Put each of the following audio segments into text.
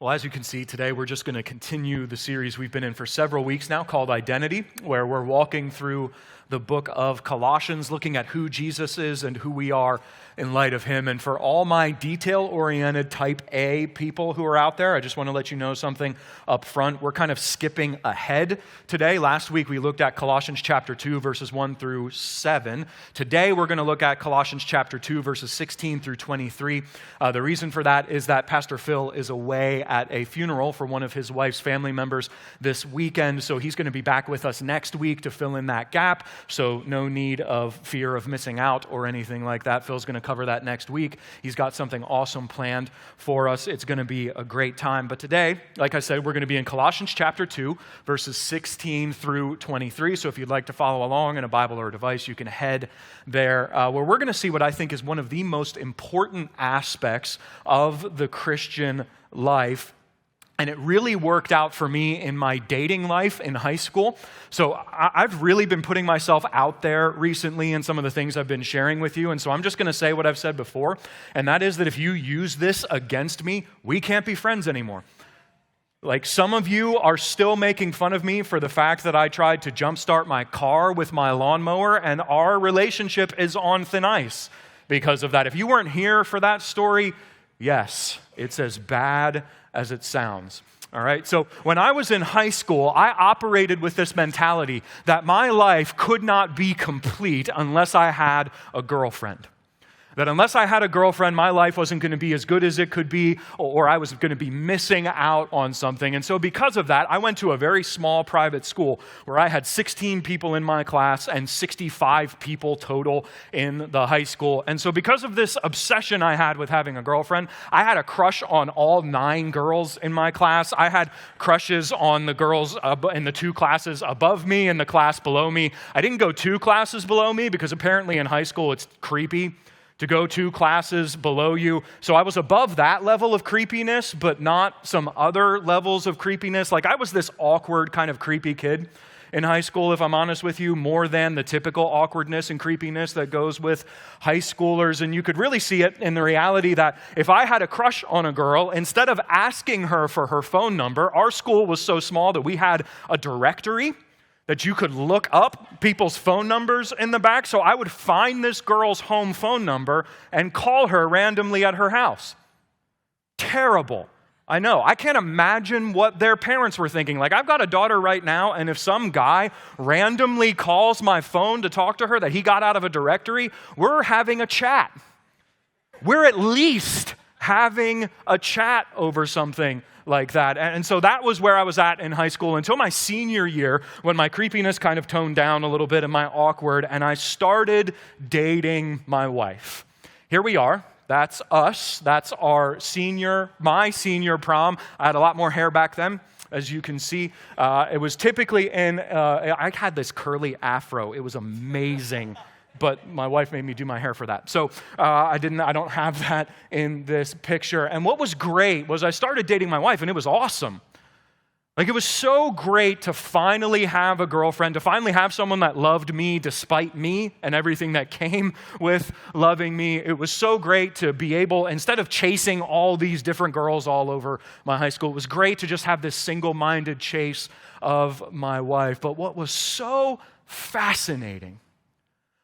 Well, as you can see today, we're just going to continue the series we've been in for several weeks now called Identity, where we're walking through the book of Colossians, looking at who Jesus is and who we are in light of him. And for all my detail-oriented type A people who are out there, I just want to let you know something up front. We're kind of skipping ahead today. Last week we looked at Colossians chapter 2, verses 1 through 7. Today we're going to look at Colossians chapter 2, verses 16 through 23. The reason for that is that Pastor Phil is away at a funeral for one of his wife's family members this weekend, so he's going to be back with us next week to fill in that gap. So no need of fear of missing out or anything like that. Phil's going to cover that next week. He's got something awesome planned for us. It's going to be a great time. But today, like I said, we're going to be in Colossians chapter 2, verses 16 through 23. So if you'd like to follow along in a Bible or a device, you can head there, where we're going to see what I think is one of the most important aspects of the Christian life. And it really worked out for me in my dating life in high school. So I've really been putting myself out there recently in some of the things I've been sharing with you. And so I'm just going to say what I've said before. And that is that if you use this against me, we can't be friends anymore. Like, some of you are still making fun of me for the fact that I tried to jumpstart my car with my lawnmower, and our relationship is on thin ice because of that. If you weren't here for that story, yes, it's as bad as it sounds. All right, so when I was in high school, I operated with this mentality that my life could not be complete unless I had a girlfriend. That unless I had a girlfriend, my life wasn't going to be as good as it could be, or I was going to be missing out on something. And so because of that, I went to a very small private school where I had 16 people in my class and 65 people total in the high school. And so because of this obsession I had with having a girlfriend, I had a crush on all 9 girls in my class. I had crushes on the girls in the 2 classes above me and the class below me. I didn't go 2 classes below me because apparently in high school it's creepy to go 2 classes below you. So I was above that level of creepiness, but not some other levels of creepiness. Like, I was this awkward kind of creepy kid in high school, if I'm honest with you, more than the typical awkwardness and creepiness that goes with high schoolers. And you could really see it in the reality that if I had a crush on a girl, instead of asking her for her phone number, our school was so small that we had a directory that you could look up people's phone numbers in the back. So I would find this girl's home phone number and call her randomly at her house. Terrible. I know. I can't imagine what their parents were thinking. Like, I've got a daughter right now, and if some guy randomly calls my phone to talk to her that he got out of a directory, we're having a chat. We're at least having a chat over something like that. And so that was where I was at in high school until my senior year, when my creepiness kind of toned down a little bit and my awkward, and I started dating my wife. Here we are. That's us. That's my senior prom. I had a lot more hair back then, as you can see. It was typically I had this curly afro. It was amazing. But my wife made me do my hair for that. So I don't have that in this picture. And what was great was I started dating my wife, and it was awesome. Like, it was so great to finally have a girlfriend, to finally have someone that loved me despite me and everything that came with loving me. It was so great to be able, instead of chasing all these different girls all over my high school, it was great to just have this single-minded chase of my wife. But what was so fascinating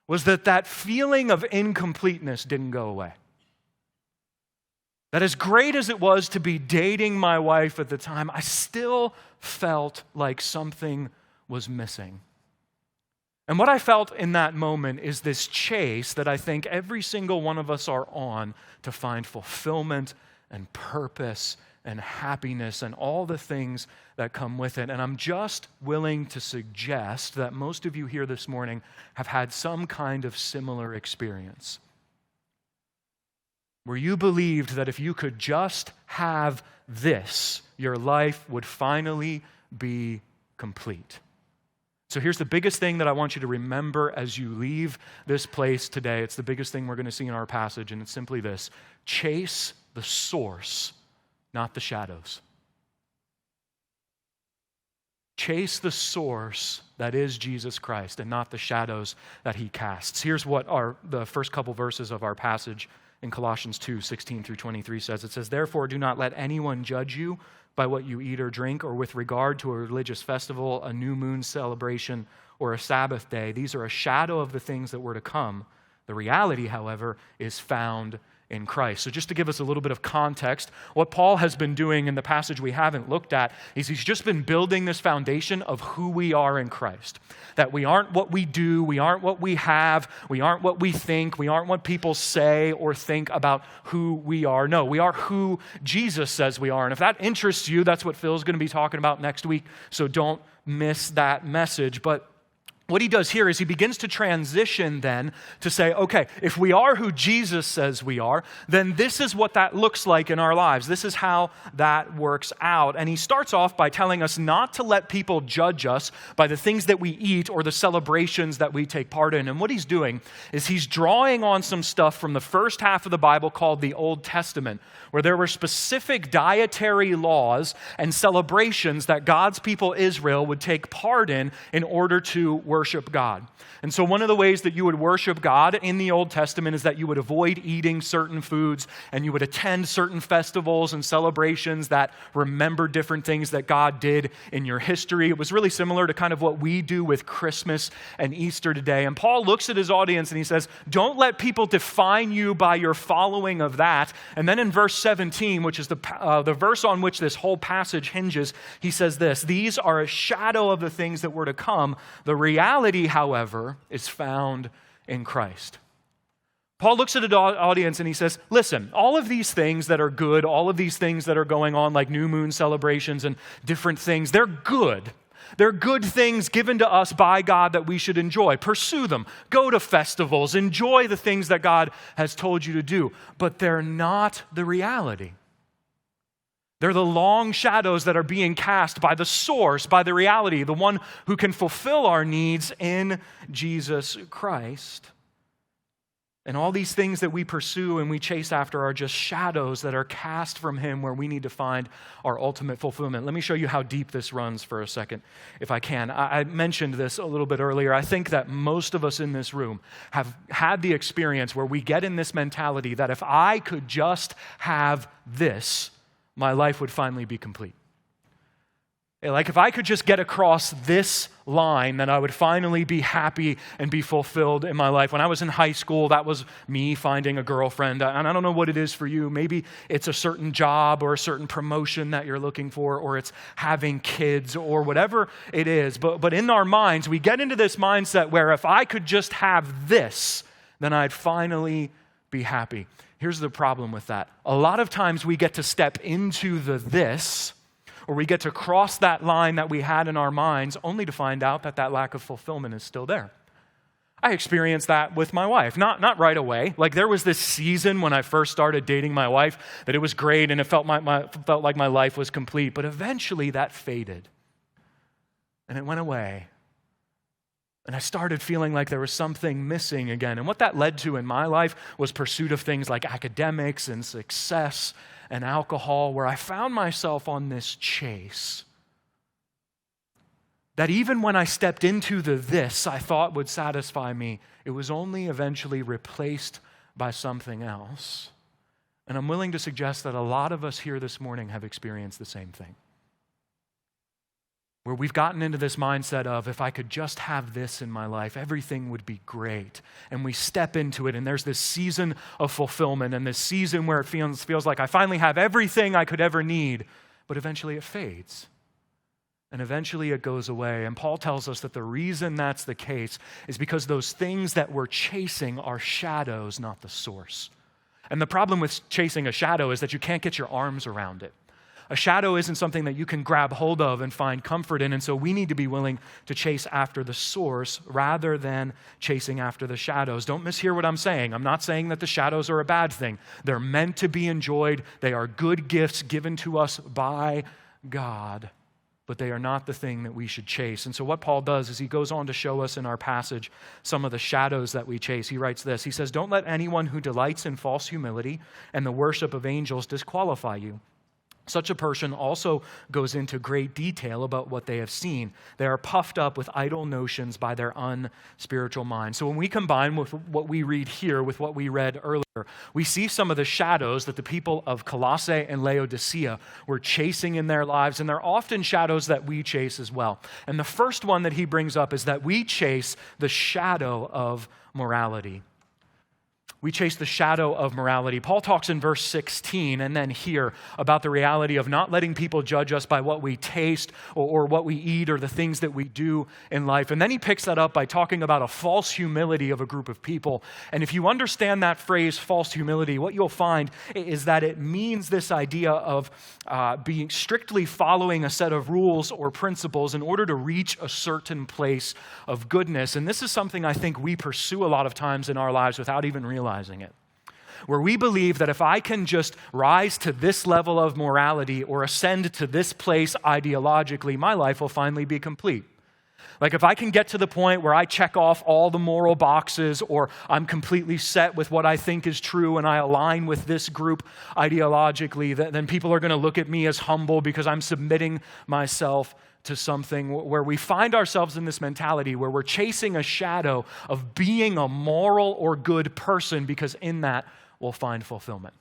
was that feeling of incompleteness didn't go away. That as great as it was to be dating my wife at the time, I still felt like something was missing. And what I felt in that moment is this chase that I think every single one of us are on to find fulfillment and purpose and happiness and all the things that come with it. And I'm just willing to suggest that most of you here this morning have had some kind of similar experience, where you believed that if you could just have this, your life would finally be complete. So here's the biggest thing that I want you to remember as you leave this place today. It's the biggest thing we're going to see in our passage, and it's simply this: chase the source, not the shadows. Chase the source that is Jesus Christ and not the shadows that he casts. Here's what the first couple verses of our passage in Colossians 2:16-23 says, "Therefore do not let anyone judge you by what you eat or drink, or with regard to a religious festival, a new moon celebration, or a Sabbath day. These are a shadow of the things that were to come. The reality, however, is found in Christ." So just to give us a little bit of context, what Paul has been doing in the passage we haven't looked at is he's just been building this foundation of who we are in Christ. That we aren't what we do, we aren't what we have, we aren't what we think, we aren't what people say or think about who we are. No, we are who Jesus says we are. And if that interests you, that's what Phil's going to be talking about next week, so don't miss that message. But what he does here is he begins to transition then to say, okay, if we are who Jesus says we are, then this is what that looks like in our lives. This is how that works out. And he starts off by telling us not to let people judge us by the things that we eat or the celebrations that we take part in. And what he's doing is he's drawing on some stuff from the first half of the Bible called the Old Testament, where there were specific dietary laws and celebrations that God's people Israel would take part in order to worship God. And so one of the ways that you would worship God in the Old Testament is that you would avoid eating certain foods and you would attend certain festivals and celebrations that remember different things that God did in your history. It was really similar to kind of what we do with Christmas and Easter today. And Paul looks at his audience and he says, don't let people define you by your following of that. And then in verse 17, which is the verse on which this whole passage hinges, he says this: "These are a shadow of the things that were to come. The reality, however, is found in Christ." Paul looks at an audience and he says, listen, all of these things that are good, all of these things that are going on like new moon celebrations and different things, they're good. They're good things given to us by God that we should enjoy. Pursue them. Go to festivals. Enjoy the things that God has told you to do. But they're not the reality. They're the long shadows that are being cast by the source, by the reality, the one who can fulfill our needs in Jesus Christ. And all these things that we pursue and we chase after are just shadows that are cast from Him where we need to find our ultimate fulfillment. Let me show you how deep this runs for a second, if I can. I mentioned this a little bit earlier. I think that most of us in this room have had the experience where we get in this mentality that if I could just have this, my life would finally be complete. Like if I could just get across this line, then I would finally be happy and be fulfilled in my life. When I was in high school, that was me finding a girlfriend. And I don't know what it is for you. Maybe it's a certain job or a certain promotion that you're looking for, or it's having kids or whatever it is. But in our minds, we get into this mindset where if I could just have this, then I'd finally be happy. Here's the problem with that. A lot of times we get to step into the this, or we get to cross that line that we had in our minds only to find out that that lack of fulfillment is still there. I experienced that with my wife, not right away. Like there was this season when I first started dating my wife that it was great and it felt like my life was complete, but eventually that faded and it went away. And I started feeling like there was something missing again. And what that led to in my life was pursuit of things like academics and success and alcohol, where I found myself on this chase that even when I stepped into the this I thought would satisfy me, it was only eventually replaced by something else. And I'm willing to suggest that a lot of us here this morning have experienced the same thing. Where we've gotten into this mindset of, if I could just have this in my life, everything would be great. And we step into it, and there's this season of fulfillment, and this season where it feels like I finally have everything I could ever need, but eventually it fades. And eventually it goes away. And Paul tells us that the reason that's the case is because those things that we're chasing are shadows, not the source. And the problem with chasing a shadow is that you can't get your arms around it. A shadow isn't something that you can grab hold of and find comfort in, and so we need to be willing to chase after the source rather than chasing after the shadows. Don't mishear what I'm saying. I'm not saying that the shadows are a bad thing. They're meant to be enjoyed. They are good gifts given to us by God, but they are not the thing that we should chase. And so what Paul does is he goes on to show us in our passage some of the shadows that we chase. He writes this. He says, "Don't let anyone who delights in false humility and the worship of angels disqualify you. Such a person also goes into great detail about what they have seen. They are puffed up with idle notions by their unspiritual mind. So when we combine with what we read here with what we read earlier, we see some of the shadows that the people of Colossae and Laodicea were chasing in their lives, and they're often shadows that we chase as well. And the first one that he brings up is that we chase the shadow of morality. We chase the shadow of morality. Paul talks in verse 16 and then here about the reality of not letting people judge us by what we taste or what we eat or the things that we do in life. And then he picks that up by talking about a false humility of a group of people. And if you understand that phrase, false humility, what you'll find is that it means this idea of being strictly following a set of rules or principles in order to reach a certain place of goodness. And this is something I think we pursue a lot of times in our lives without even realizing it, where we believe that if I can just rise to this level of morality or ascend to this place ideologically, my life will finally be complete. Like if I can get to the point where I check off all the moral boxes or I'm completely set with what I think is true and I align with this group ideologically, then people are going to look at me as humble because I'm submitting myself to something, where we find ourselves in this mentality where we're chasing a shadow of being a moral or good person because in that we'll find fulfillment.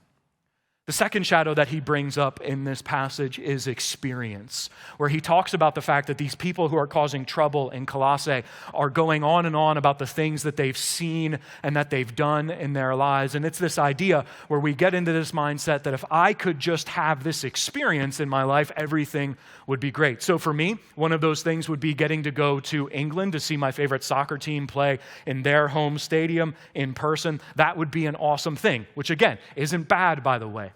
The second shadow that he brings up in this passage is experience, where he talks about the fact that these people who are causing trouble in Colossae are going on and on about the things that they've seen and that they've done in their lives. And it's this idea where we get into this mindset that if I could just have this experience in my life, everything would be great. So for me, one of those things would be getting to go to England to see my favorite soccer team play in their home stadium in person. That would be an awesome thing, which again, isn't bad, by the way.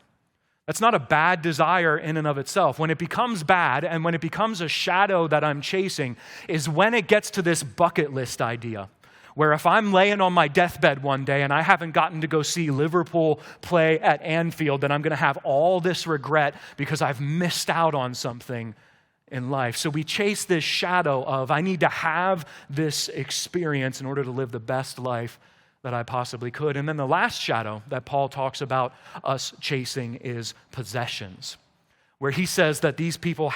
That's not a bad desire in and of itself. When it becomes bad and when it becomes a shadow that I'm chasing is when it gets to this bucket list idea, where if I'm laying on my deathbed one day and I haven't gotten to go see Liverpool play at Anfield, then I'm going to have all this regret because I've missed out on something in life. So we chase this shadow of, I need to have this experience in order to live the best life that I possibly could. And then the last shadow that Paul talks about us chasing is possessions, where he says that these people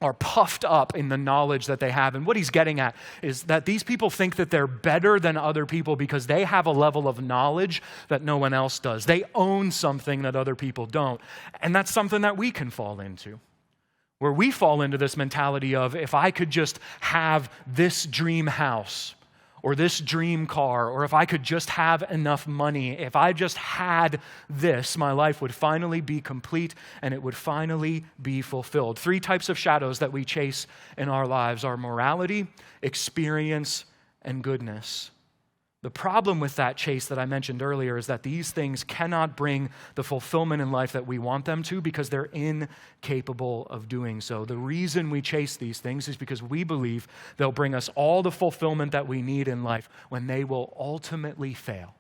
are puffed up in the knowledge that they have. And what he's getting at is that these people think that they're better than other people because they have a level of knowledge that no one else does. They own something that other people don't. And that's something that we can fall into, where we fall into this mentality of, if I could just have this dream house, or this dream car, or if I could just have enough money, if I just had this, my life would finally be complete and it would finally be fulfilled. 3 types of shadows that we chase in our lives are morality, experience, and goodness. The problem with that chase that I mentioned earlier is that these things cannot bring the fulfillment in life that we want them to because they're incapable of doing so. The reason we chase these things is because we believe they'll bring us all the fulfillment that we need in life when they will ultimately fail.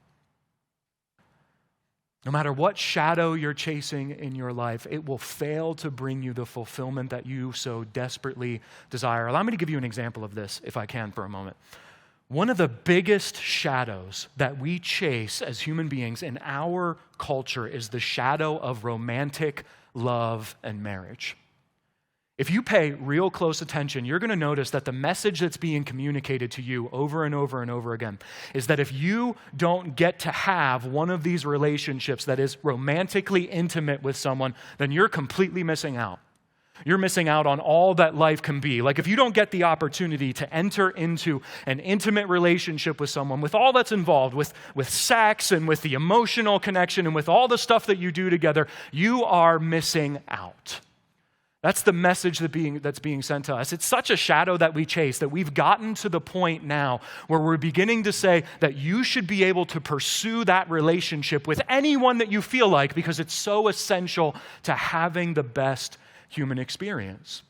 No matter what shadow you're chasing in your life, it will fail to bring you the fulfillment that you so desperately desire. Allow me to give you an example of this, if I can, for a moment. One of the biggest shadows that we chase as human beings in our culture is the shadow of romantic love and marriage. If you pay real close attention, you're going to notice that the message that's being communicated to you over and over and over again is that if you don't get to have one of these relationships that is romantically intimate with someone, then you're completely missing out. You're missing out on all that life can be. Like if you don't get the opportunity to enter into an intimate relationship with someone, with all that's involved, with sex and with the emotional connection and with all the stuff that you do together, you are missing out. That's the message that's being sent to us. It's such a shadow that we chase that we've gotten to the point now where we're beginning to say that you should be able to pursue that relationship with anyone that you feel like because it's so essential to having the best human experience.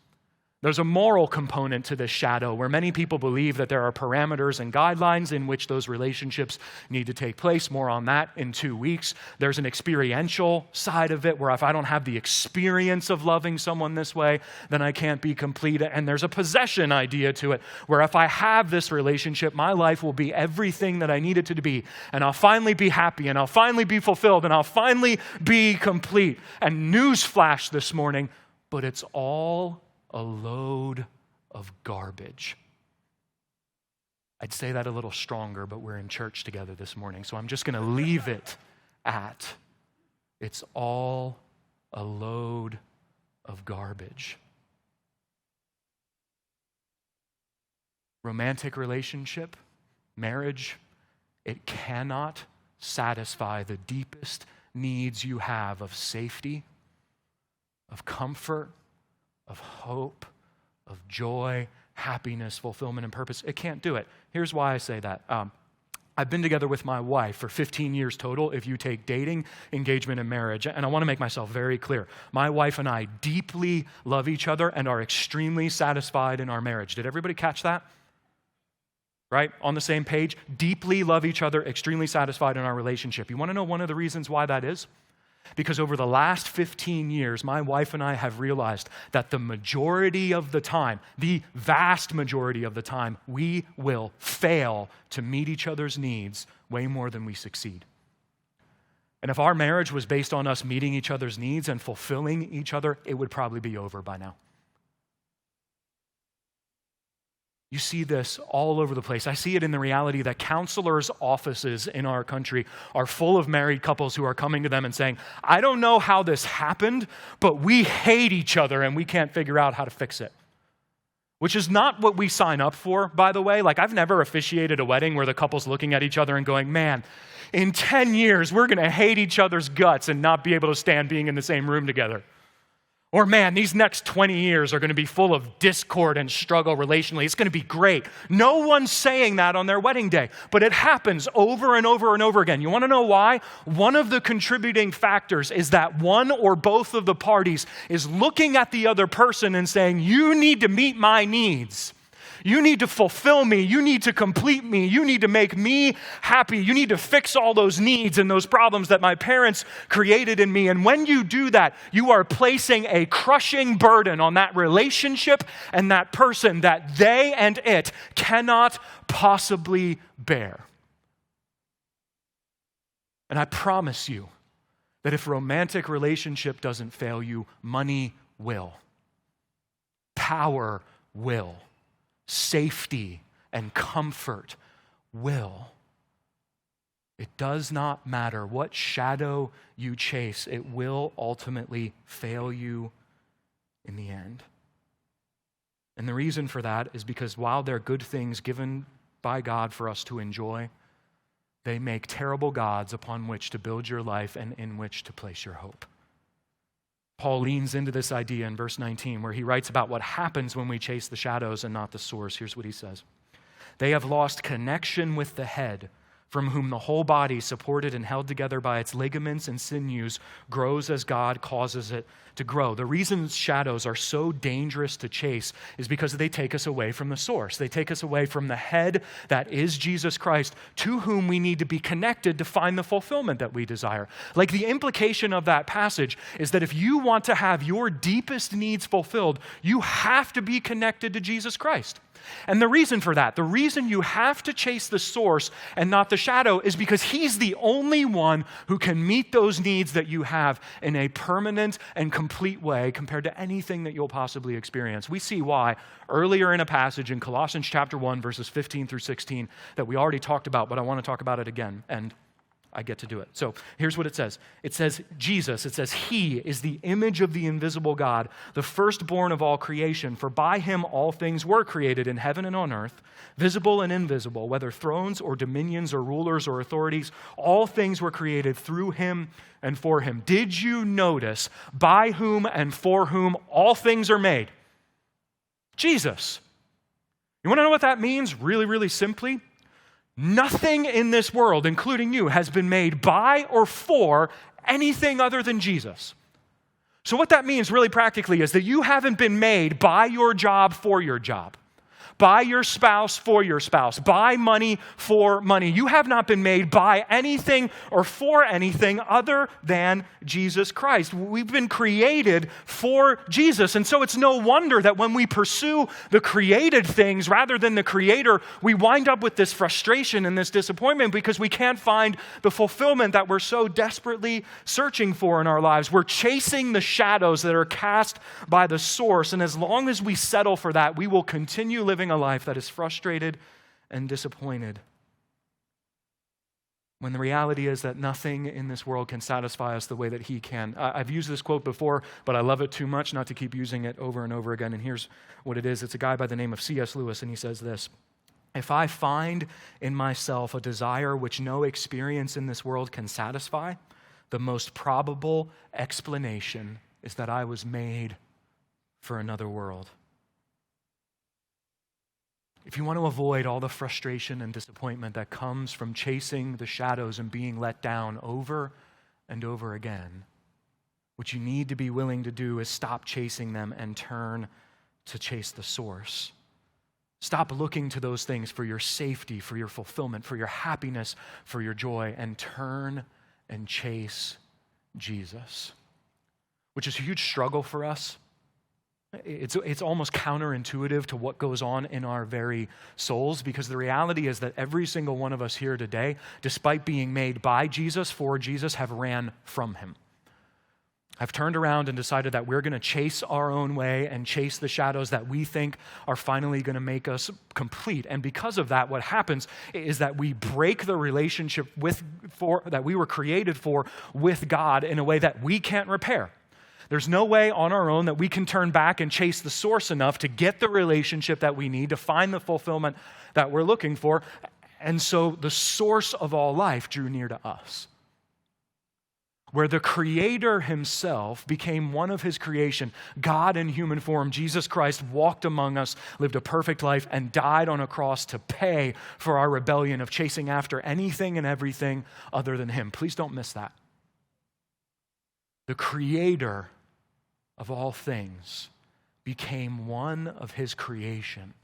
There's a moral component to this shadow where many people believe that there are parameters and guidelines in which those relationships need to take place. More on that in 2 weeks. There's an experiential side of it where if I don't have the experience of loving someone this way, then I can't be complete. And there's a possession idea to it where if I have this relationship, my life will be everything that I need it to be. And I'll finally be happy and I'll finally be fulfilled and I'll finally be complete. And newsflash this morning, but it's all a load of garbage. I'd say that a little stronger, but we're in church together this morning, so I'm just going to leave it at it's all a load of garbage. Romantic relationship, marriage, it cannot satisfy the deepest needs you have of safety, of comfort, of hope, of joy, happiness, fulfillment, and purpose. It can't do it. Here's why I say that. I've been together with my wife for 15 years total if you take dating, engagement, and marriage. And I want to make myself very clear. My wife and I deeply love each other and are extremely satisfied in our marriage. Did everybody catch that? Right? On the same page? Deeply love each other, extremely satisfied in our relationship. You want to know one of the reasons why that is? Because over the last 15 years, my wife and I have realized that the majority of the time, the vast majority of the time, we will fail to meet each other's needs way more than we succeed. And if our marriage was based on us meeting each other's needs and fulfilling each other, it would probably be over by now. You see this all over the place. I see it in the reality that counselors' offices in our country are full of married couples who are coming to them and saying, I don't know how this happened, but we hate each other and we can't figure out how to fix it. Which is not what we sign up for, by the way. Like, I've never officiated a wedding where the couple's looking at each other and going, man, in 10 years, we're going to hate each other's guts and not be able to stand being in the same room together. Or man, these next 20 years are going to be full of discord and struggle relationally. It's going to be great. No one's saying that on their wedding day, but it happens over and over and over again. You want to know why? One of the contributing factors is that one or both of the parties is looking at the other person and saying, you need to meet my needs. You need to fulfill me. You need to complete me. You need to make me happy. You need to fix all those needs and those problems that my parents created in me. And when you do that, you are placing a crushing burden on that relationship and that person that they and it cannot possibly bear. And I promise you that if romantic relationship doesn't fail you, money will. Power will. Safety and comfort will. It does not matter what shadow you chase, it will ultimately fail you in the end. And the reason for that is because while they're good things given by God for us to enjoy, they make terrible gods upon which to build your life and in which to place your hope. Paul leans into this idea in verse 19 where he writes about what happens when we chase the shadows and not the source. Here's what he says. They have lost connection with the head, from whom the whole body, supported and held together by its ligaments and sinews, grows as God causes it to grow. The reason shadows are so dangerous to chase is because they take us away from the source. They take us away from the head that is Jesus Christ, to whom we need to be connected to find the fulfillment that we desire. Like, the implication of that passage is that if you want to have your deepest needs fulfilled, you have to be connected to Jesus Christ. And the reason for that, the reason you have to chase the source and not the shadow is because he's the only one who can meet those needs that you have in a permanent and complete way compared to anything that you'll possibly experience. We see why earlier in a passage in Colossians chapter 1, verses 15 through 16 that we already talked about, but I want to talk about it again. And I get to do it. So here's what it says. It says Jesus, it says he is the image of the invisible God, the firstborn of all creation. For by him all things were created in heaven and on earth, visible and invisible, whether thrones or dominions or rulers or authorities. All things were created through him and for him. Did you notice by whom and for whom all things are made? Jesus. You want to know what that means? Really, really simply. Nothing in this world, including you, has been made by or for anything other than Jesus. So what that means really practically is that you haven't been made by your job for your job, by your spouse for your spouse, by money for money. You have not been made by anything or for anything other than Jesus Christ. We've been created for Jesus. And so it's no wonder that when we pursue the created things rather than the Creator, we wind up with this frustration and this disappointment because we can't find the fulfillment that we're so desperately searching for in our lives. We're chasing the shadows that are cast by the source. And as long as we settle for that, we will continue living a life that is frustrated and disappointed. When the reality is that nothing in this world can satisfy us the way that He can. I've used this quote before, but I love it too much not to keep using it over and over again. And here's what it is. It's a guy by the name of C.S. Lewis, and he says this: "If I find in myself a desire which no experience in this world can satisfy, the most probable explanation is that I was made for another world." If you want to avoid all the frustration and disappointment that comes from chasing the shadows and being let down over and over again, what you need to be willing to do is stop chasing them and turn to chase the source. Stop looking to those things for your safety, for your fulfillment, for your happiness, for your joy, and turn and chase Jesus, which is a huge struggle for us. It's almost counterintuitive to what goes on in our very souls, because the reality is that every single one of us here today, despite being made by Jesus, for Jesus, have ran from Him. I've turned around and decided that we're going to chase our own way and chase the shadows that we think are finally going to make us complete. And because of that, what happens is that we break the relationship that we were created for with God in a way that we can't repair. There's no way on our own that we can turn back and chase the source enough to get the relationship that we need to find the fulfillment that we're looking for. And so the source of all life drew near to us, where the Creator Himself became one of His creation. God in human form, Jesus Christ, walked among us, lived a perfect life, and died on a cross to pay for our rebellion of chasing after anything and everything other than Him. Please don't miss that. The Creator of all things became one of His creation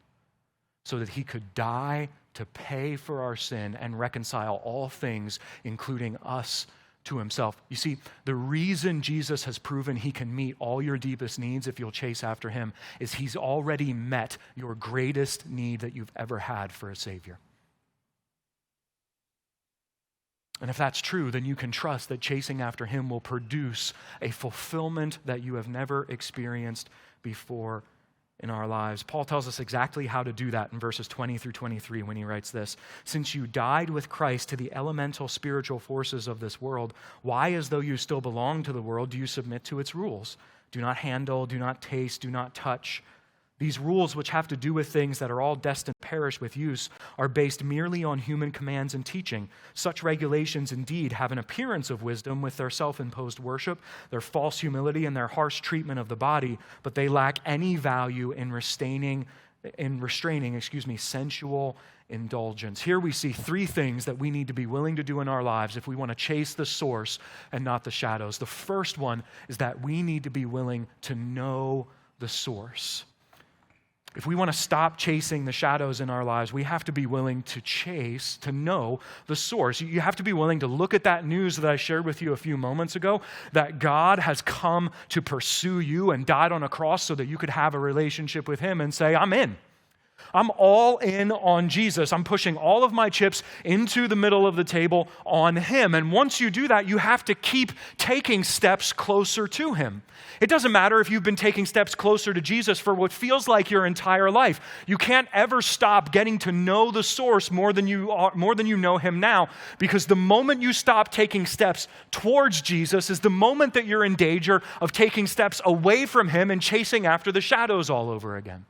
so that He could die to pay for our sin and reconcile all things, including us, to Himself. You see, the reason Jesus has proven He can meet all your deepest needs if you'll chase after Him is He's already met your greatest need that you've ever had for a Savior. And if that's true, then you can trust that chasing after Him will produce a fulfillment that you have never experienced before in our lives. Paul tells us exactly how to do that in verses 20 through 23 when he writes this: "Since you died with Christ to the elemental spiritual forces of this world, why, as though you still belong to the world, do you submit to its rules? Do not handle, do not taste, do not touch. These rules, which have to do with things that are all destined to perish with use, are based merely on human commands and teaching. Such regulations indeed have an appearance of wisdom with their self-imposed worship, their false humility, and their harsh treatment of the body, but they lack any value in restraining sensual indulgence." Here we see three things that we need to be willing to do in our lives if we want to chase the source and not the shadows. The first one is that we need to be willing to know the source. If we want to stop chasing the shadows in our lives, we have to be willing to know the source. You have to be willing to look at that news that I shared with you a few moments ago, that God has come to pursue you and died on a cross so that you could have a relationship with Him, and say, I'm in. I'm all in on Jesus. I'm pushing all of my chips into the middle of the table on Him. And once you do that, you have to keep taking steps closer to Him. It doesn't matter if you've been taking steps closer to Jesus for what feels like your entire life. You can't ever stop getting to know the source more than you know Him now, because the moment you stop taking steps towards Jesus is the moment that you're in danger of taking steps away from Him and chasing after the shadows all over again.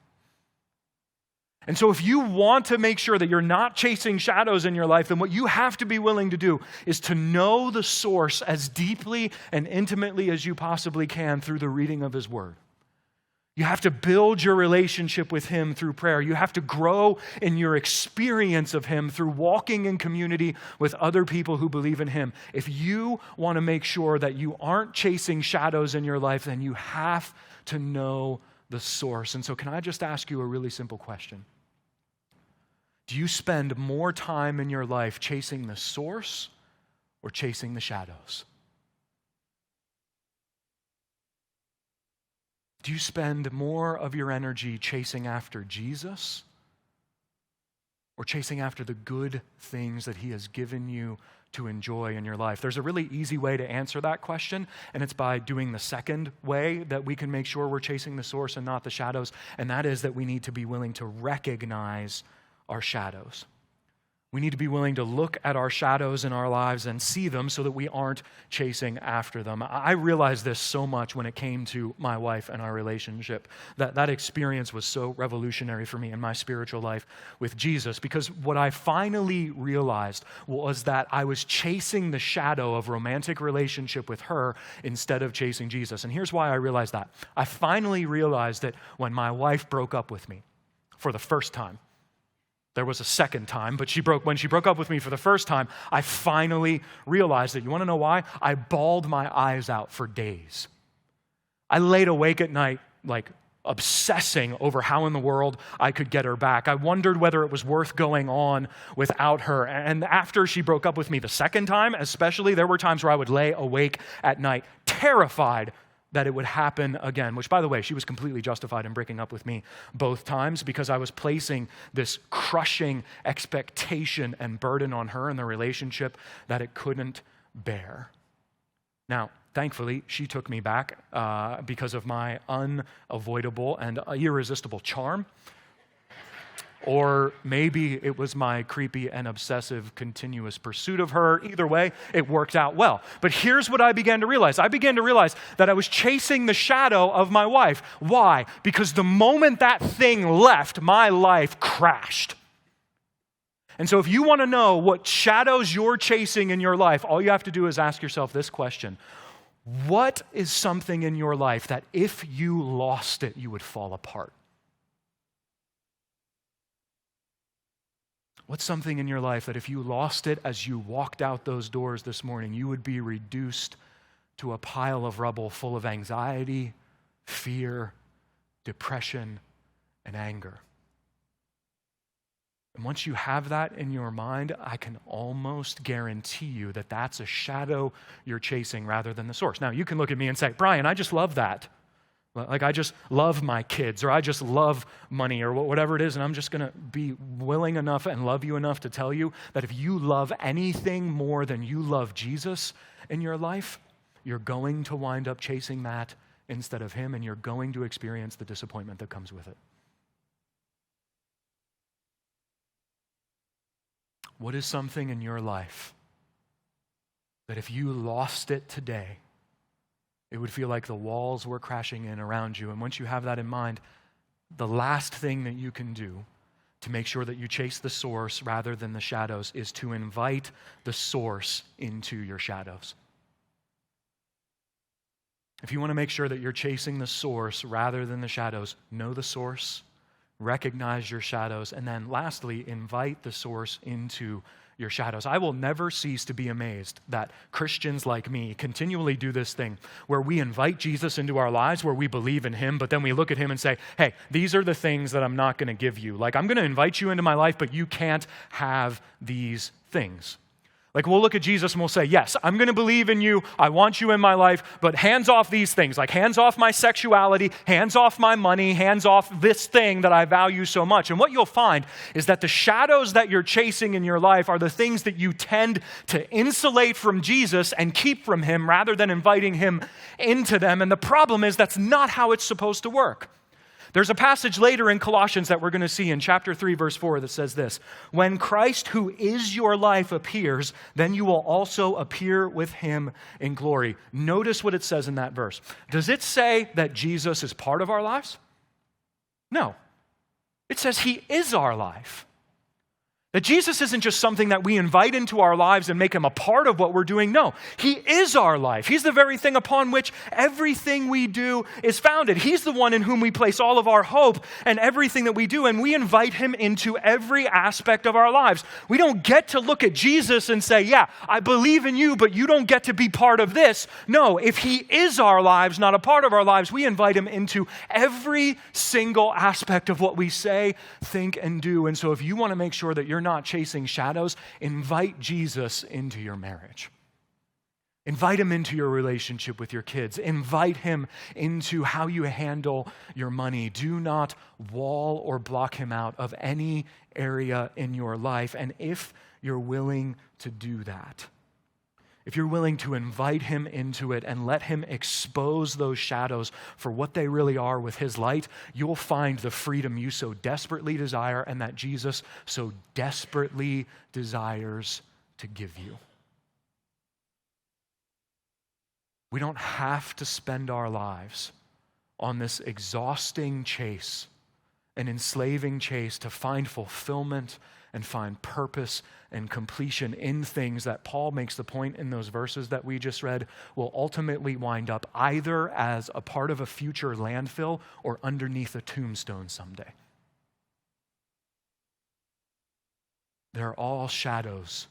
And so if you want to make sure that you're not chasing shadows in your life, then what you have to be willing to do is to know the source as deeply and intimately as you possibly can through the reading of His Word. You have to build your relationship with him through prayer. You have to grow in your experience of him through walking in community with other people who believe in him. If you want to make sure that you aren't chasing shadows in your life, then you have to know the source. And so can I just ask you a really simple question? Do you spend more time in your life chasing the source or chasing the shadows? Do you spend more of your energy chasing after Jesus or chasing after the good things that he has given you to enjoy in your life? There's a really easy way to answer that question, and it's by doing the second way that we can make sure we're chasing the source and not the shadows, and that is that we need to be willing to recognize our shadows. We need to be willing to look at our shadows in our lives and see them so that we aren't chasing after them. I realized this so much when it came to my wife and our relationship. That experience was so revolutionary for me in my spiritual life with Jesus, because what I finally realized was that I was chasing the shadow of romantic relationship with her instead of chasing Jesus. And here's why I realized that. I finally realized that when my wife broke up with me for the first time, there was a second time, but when she broke up with me for the first time, I finally realized it. You want to know why? I bawled my eyes out for days. I laid awake at night, obsessing over how in the world I could get her back. I wondered whether it was worth going on without her. And after she broke up with me the second time, especially, there were times where I would lay awake at night, terrified that it would happen again, which, by the way, she was completely justified in breaking up with me both times, because I was placing this crushing expectation and burden on her in the relationship that it couldn't bear. Now, thankfully, she took me back because of my unavoidable and irresistible charm. Or maybe it was my creepy and obsessive continuous pursuit of her. Either way, it worked out well. But here's what I began to realize. I began to realize that I was chasing the shadow of my wife. Why? Because the moment that thing left, my life crashed. And so if you want to know what shadows you're chasing in your life, all you have to do is ask yourself this question. What is something in your life that if you lost it, you would fall apart? What's something in your life that if you lost it as you walked out those doors this morning, you would be reduced to a pile of rubble full of anxiety, fear, depression, and anger? And once you have that in your mind, I can almost guarantee you that that's a shadow you're chasing rather than the source. Now, you can look at me and say, Bryan, I just love that. I just love my kids, or I just love money, or whatever it is, and I'm just going to be willing enough and love you enough to tell you that if you love anything more than you love Jesus in your life, you're going to wind up chasing that instead of him, and you're going to experience the disappointment that comes with it. What is something in your life that if you lost it today, it would feel like the walls were crashing in around you? And once you have that in mind, the last thing that you can do to make sure that you chase the source rather than the shadows is to invite the source into your shadows. If you want to make sure that you're chasing the source rather than the shadows, know the source, recognize your shadows, and then lastly, invite the source into your shadows. I will never cease to be amazed that Christians like me continually do this thing where we invite Jesus into our lives, where we believe in him, but then we look at him and say, hey, these are the things that I'm not going to give you. I'm going to invite you into my life, but you can't have these things. We'll look at Jesus and we'll say, yes, I'm going to believe in you. I want you in my life, but hands off these things, hands off my sexuality, hands off my money, hands off this thing that I value so much. And what you'll find is that the shadows that you're chasing in your life are the things that you tend to insulate from Jesus and keep from him rather than inviting him into them. And the problem is that's not how it's supposed to work. There's a passage later in Colossians that we're going to see in chapter 3, verse 4 that says this: when Christ, who is your life, appears, then you will also appear with him in glory. Notice what it says in that verse. Does it say that Jesus is part of our lives? No. It says he is our life. That Jesus isn't just something that we invite into our lives and make him a part of what we're doing. No, he is our life. He's the very thing upon which everything we do is founded. He's the one in whom we place all of our hope and everything that we do, and we invite him into every aspect of our lives. We don't get to look at Jesus and say, yeah, I believe in you, but you don't get to be part of this. No, if he is our lives, not a part of our lives, we invite him into every single aspect of what we say, think, and do. And so if you want to make sure that you're not chasing shadows, invite Jesus into your marriage. Invite him into your relationship with your kids. Invite him into how you handle your money. Do not wall or block him out of any area in your life. And if you're willing to do that, if you're willing to invite him into it and let him expose those shadows for what they really are with his light, you'll find the freedom you so desperately desire and that Jesus so desperately desires to give you. We don't have to spend our lives on this exhausting chase, an enslaving chase to find fulfillment and find purpose and completion in things that Paul makes the point in those verses that we just read will ultimately wind up either as a part of a future landfill or underneath a tombstone someday. They're all shadows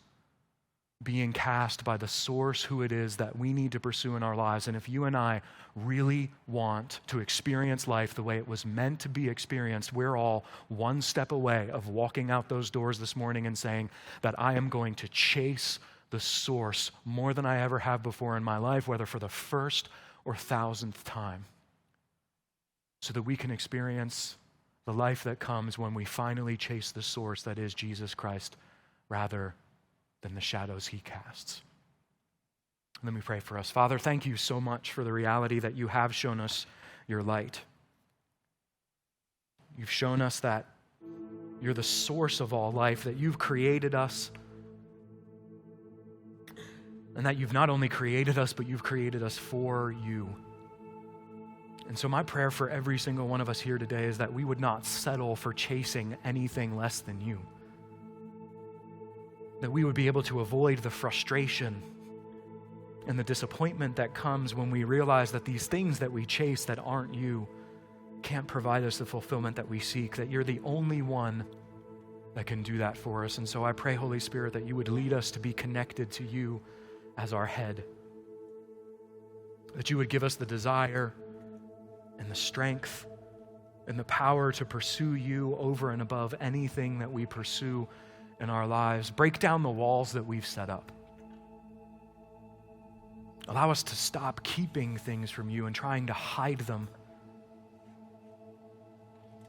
being cast by the source who it is that we need to pursue in our lives. And if you and I really want to experience life the way it was meant to be experienced, we're all one step away of walking out those doors this morning and saying that I am going to chase the source more than I ever have before in my life, whether for the first or 1,000th time, so that we can experience the life that comes when we finally chase the source that is Jesus Christ rather than the shadows he casts. Let me pray for us. Father, thank you so much for the reality that you have shown us your light. You've shown us that you're the source of all life, that you've created us, and that you've not only created us, but you've created us for you. And so my prayer for every single one of us here today is that we would not settle for chasing anything less than you. That we would be able to avoid the frustration and the disappointment that comes when we realize that these things that we chase that aren't you can't provide us the fulfillment that we seek, that you're the only one that can do that for us. And so I pray, Holy Spirit, that you would lead us to be connected to you as our head, that you would give us the desire and the strength and the power to pursue you over and above anything that we pursue in our lives. Break down the walls that we've set up. Allow us to stop keeping things from you and trying to hide them.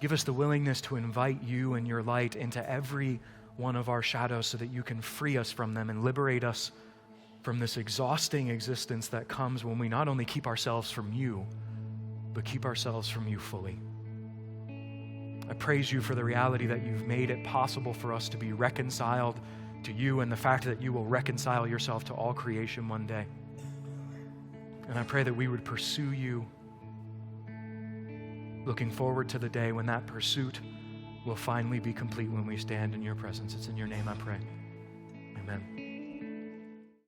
Give us the willingness to invite you and your light into every one of our shadows so that you can free us from them and liberate us from this exhausting existence that comes when we not only keep ourselves from you, but keep ourselves from you fully. I praise you for the reality that you've made it possible for us to be reconciled to you and the fact that you will reconcile yourself to all creation one day. And I pray that we would pursue you, looking forward to the day when that pursuit will finally be complete when we stand in your presence. It's in your name I pray. Amen.